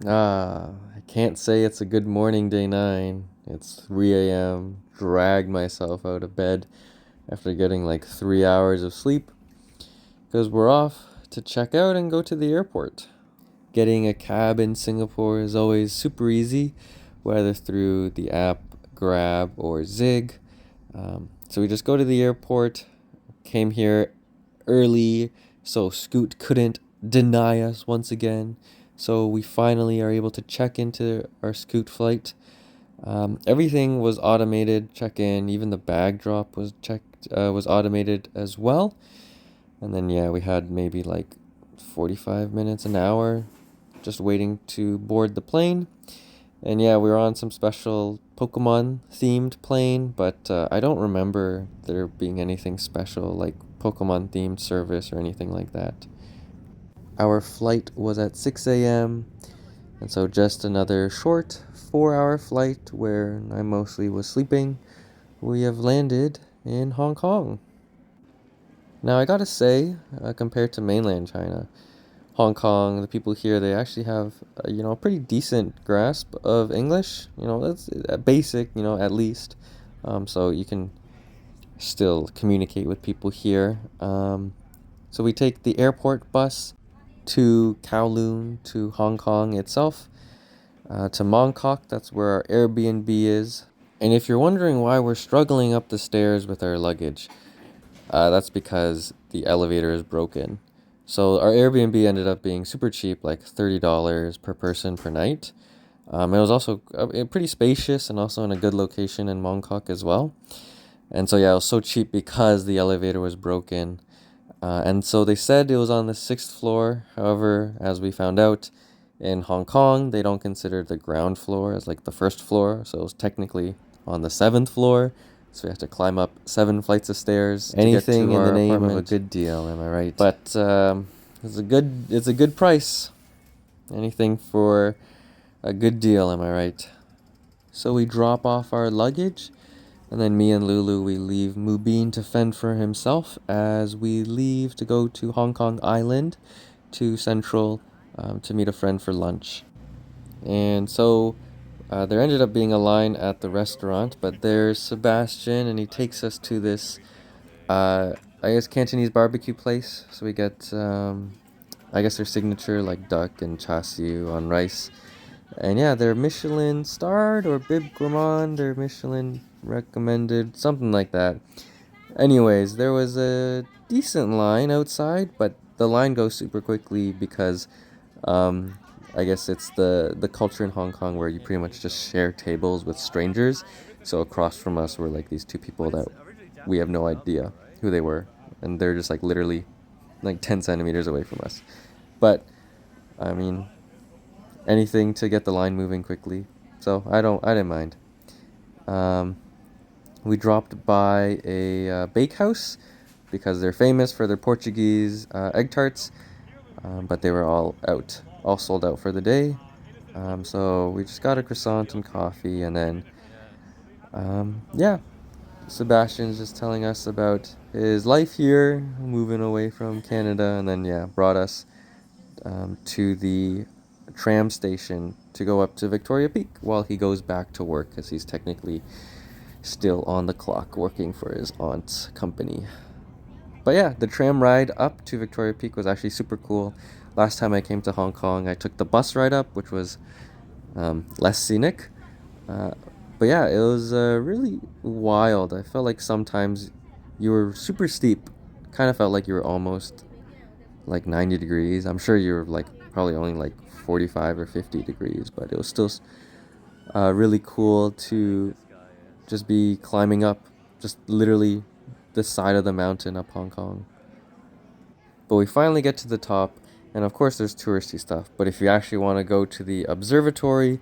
I can't say it's a good morning, day 9. It's 3 a.m. Dragged myself out of bed after getting like 3 hours of sleep because we're off to check out and go to the airport. Getting a cab in Singapore is always super easy, whether through the app Grab or Zig. So we just go to the airport, came here early, so Scoot couldn't deny us once again. So we finally are able to check into our Scoot flight. Everything was automated check in, even the bag drop was automated as well. And then yeah, we had maybe like 45 minutes, an hour just waiting to board the plane. And yeah, we were on some special Pokemon themed plane, but I don't remember there being anything special like Pokemon themed service or anything like that. Our flight was at 6 a.m., and so just another short 4 hour flight where I mostly was sleeping. We have landed in Hong Kong. Now, I gotta say, compared to mainland China, Hong Kong, the people here, they actually have, a pretty decent grasp of English. That's basic, at least. So you can still communicate with people here. So we take the airport bus to Kowloon, to Hong Kong itself, to Mongkok. That's where our Airbnb is. And if you're wondering why we're struggling up the stairs with our luggage, that's because the elevator is broken. So our Airbnb ended up being super cheap, like $30 per person per night. It was also pretty spacious and also in a good location in Mongkok as well. And so yeah, it was so cheap because the elevator was broken. And so they said it was on the sixth floor. However, as we found out, in Hong Kong, they don't consider the ground floor as like the first floor. So it was technically on the seventh floor. So we have to climb up 7 flights of stairs to get to Anything in the our name of a apartment. good deal, am I right? But it's a good price. Anything for a good deal, am I right? So we drop off our luggage, and then me and Lulu, we leave Mubin to fend for himself as we leave to go to Hong Kong Island, to Central, to meet a friend for lunch. And so there ended up being a line at the restaurant, but there's Sebastian, and he takes us to this, uh, I guess, Cantonese barbecue place. So we get, I guess, their signature, like duck and char siu on rice. And yeah, they're Michelin starred or Bib Gourmand, or Michelin recommended, something like that. Anyways, there was a decent line outside, but the line goes super quickly because um, I guess it's the culture in Hong Kong where you pretty much just share tables with strangers. So across from us were like these two people that we have no idea who they were, and they're just like literally like 10 centimeters away from us. But I mean, anything to get the line moving quickly. So I didn't mind. Um, we dropped by a bakehouse because they're famous for their Portuguese egg tarts, but they were all sold out for the day. So we just got a croissant and coffee, and then yeah, Sebastian's just telling us about his life here, moving away from Canada, and then yeah, brought us to the tram station to go up to Victoria Peak while he goes back to work because he's technically still on the clock working for his aunt's company. But yeah, the tram ride up to Victoria Peak was actually super cool. Last time I came to Hong Kong, I took the bus ride up, which was less scenic. Uh, but yeah, it was really wild. I felt like sometimes you were super steep. Kind of felt like you were almost like 90 degrees. I'm sure you were like probably only like 45 or 50 degrees, but it was still really cool to just be climbing up, just literally the side of the mountain up Hong Kong. But we finally get to the top, and of course there's touristy stuff. But if you actually want to go to the observatory,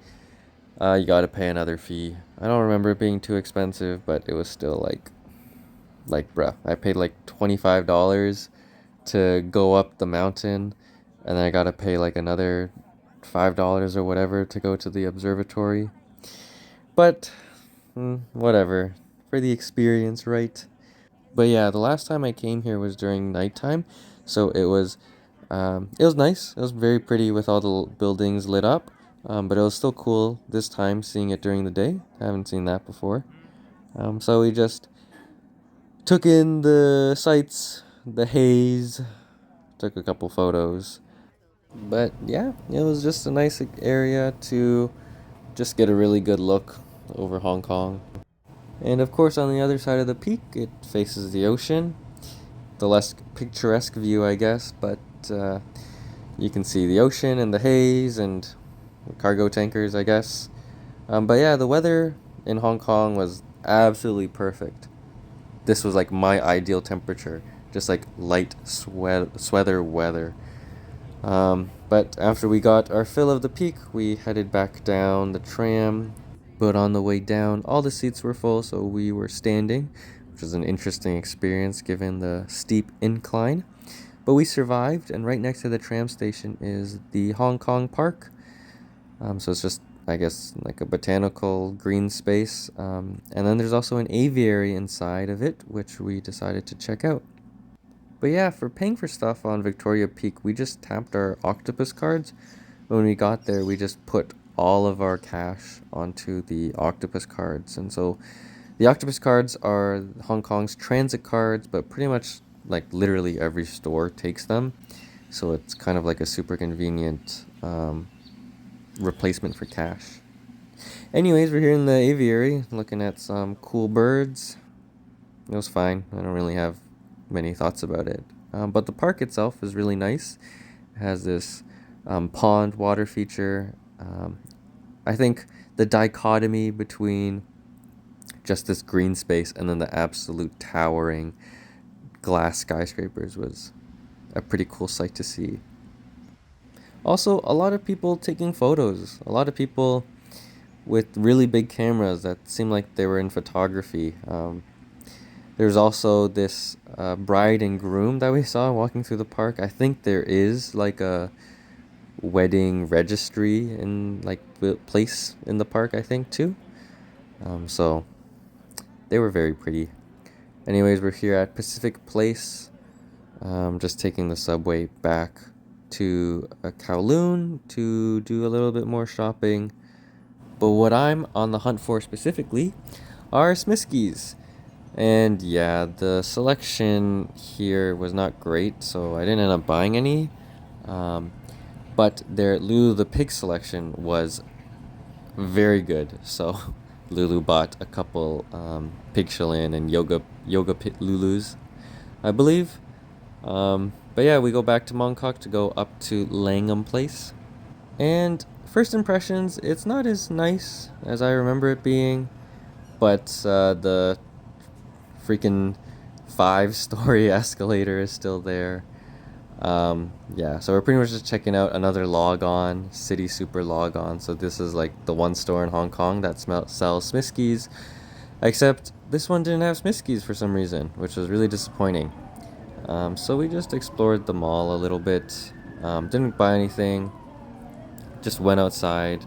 you gotta pay another fee. I don't remember it being too expensive, but it was still like bruh, I paid like $25 to go up the mountain, and then I gotta pay like another $5 or whatever to go to the observatory. But whatever, for the experience, right? But yeah, the last time I came here was during nighttime, so it was nice. It was very pretty with all the buildings lit up. But it was still cool this time seeing it during the day. I haven't seen that before. So we just took in the sights, the haze, took a couple photos. But yeah, it was just a nice area to just get a really good look over Hong Kong. And of course, on the other side of the peak, it faces the ocean. The less picturesque view, I guess, but you can see the ocean and the haze and cargo tankers, I guess. But yeah, the weather in Hong Kong was absolutely perfect. This was like my ideal temperature, just like light sweater weather. But after we got our fill of the peak, we headed back down the tram. But on the way down, all the seats were full, so we were standing, which was an interesting experience given the steep incline. But we survived, and right next to the tram station is the Hong Kong Park. So it's just, I guess, like a botanical green space. And then there's also an aviary inside of it, which we decided to check out. But yeah, for paying for stuff on Victoria Peak, we just tapped our octopus cards. When we got there, we just put all of our cash onto the octopus cards. And so the octopus cards are Hong Kong's transit cards, but pretty much like literally every store takes them. So it's kind of like a super convenient replacement for cash. Anyways, we're here in the aviary looking at some cool birds. It was fine. I don't really have many thoughts about it. But the park itself is really nice. It has this pond water feature. I think the dichotomy between just this green space and then the absolute towering glass skyscrapers was a pretty cool sight to see. Also, a lot of people taking photos. A lot of people with really big cameras that seemed like they were in photography. There's also this bride and groom that we saw walking through the park. I think there is like a wedding registry in like the place in the park, I think too. So they were very pretty. Anyways, we're here at Pacific Place. Just taking the subway back to Kowloon to do a little bit more shopping. But what I'm on the hunt for specifically are Smiskies. And yeah, the selection here was not great, so I didn't end up buying any. But their Lulu the Pig selection was very good. So Lulu bought a couple Pig Shillin and yoga pit Lulus, I believe. But yeah, we go back to Mongkok to go up to Langham Place. And first impressions, it's not as nice as I remember it being, but the freaking 5-story escalator is still there. Yeah, so we're pretty much just checking out another log on, City Super log on. So this is like the one store in Hong Kong that sells Smiskies, except this one didn't have Smiskies for some reason, which was really disappointing. So we just explored the mall a little bit, didn't buy anything, just went outside,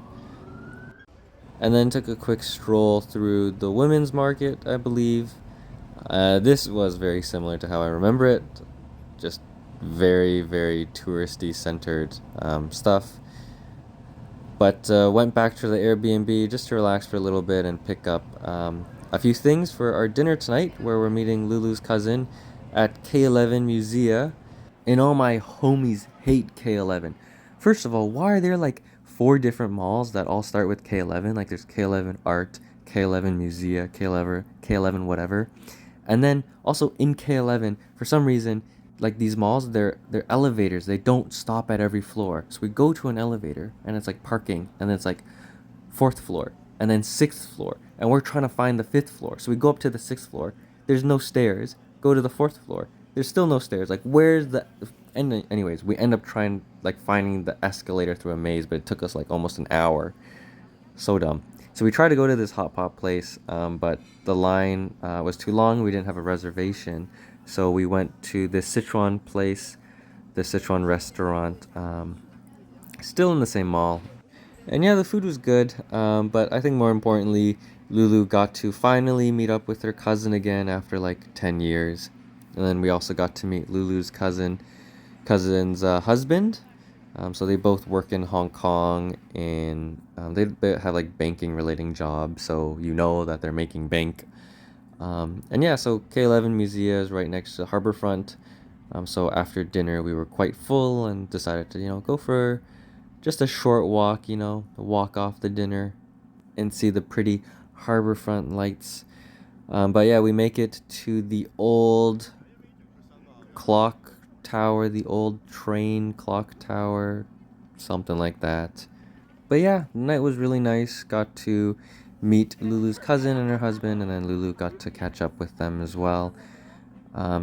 and then took a quick stroll through the women's market, I believe. This was very similar to how I remember it, just very, very touristy centered stuff. But went back to the Airbnb just to relax for a little bit and pick up a few things for our dinner tonight, where we're meeting Lulu's cousin at K11 Musea. And all my homies hate K11. First of all, why are there like 4 different malls that all start with K11? Like there's K11 Art, K11 Musea, K11 whatever. And then also in K11, for some reason, like these malls, they're elevators. They don't stop at every floor. So we go to an elevator and it's like parking, and then it's like 4th floor and then 6th floor, and we're trying to find the 5th floor. So we go up to the 6th floor. There's no stairs. Go to the 4th floor. There's still no stairs. Like where's the? And anyways, we end up trying like finding the escalator through a maze, but it took us like almost an hour. So dumb. So we tried to go to this hot pot place, but the line was too long. We didn't have a reservation. So we went to the Sichuan place, the Sichuan restaurant, still in the same mall. And yeah, the food was good, but I think more importantly, Lulu got to finally meet up with her cousin again after like 10 years. And then we also got to meet Lulu's cousin's husband. So they both work in Hong Kong in They have like banking relating jobs, so you know that they're making bank. And yeah, so K11 Musea is right next to Harborfront. So after dinner, we were quite full and decided to, go for just a short walk, walk off the dinner and see the pretty Harborfront lights. But yeah, we make it to the old clock tower, the old train clock tower, something like that. But yeah, the night was really nice. Got to meet Lulu's cousin and her husband, and then Lulu got to catch up with them as well.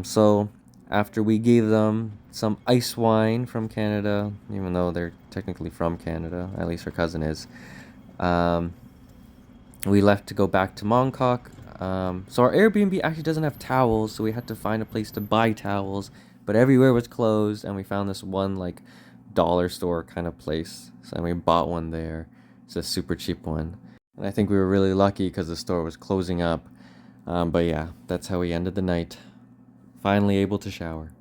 So after we gave them some ice wine from Canada, even though they're technically from Canada, at least her cousin is, um, we left to go back to Mongkok. So our Airbnb actually doesn't have towels, so we had to find a place to buy towels, but everywhere was closed, and we found this one like dollar store kind of place. So we bought one there. It's a super cheap one, and I think we were really lucky because the store was closing up. But yeah, that's how we ended the night. Finally able to shower.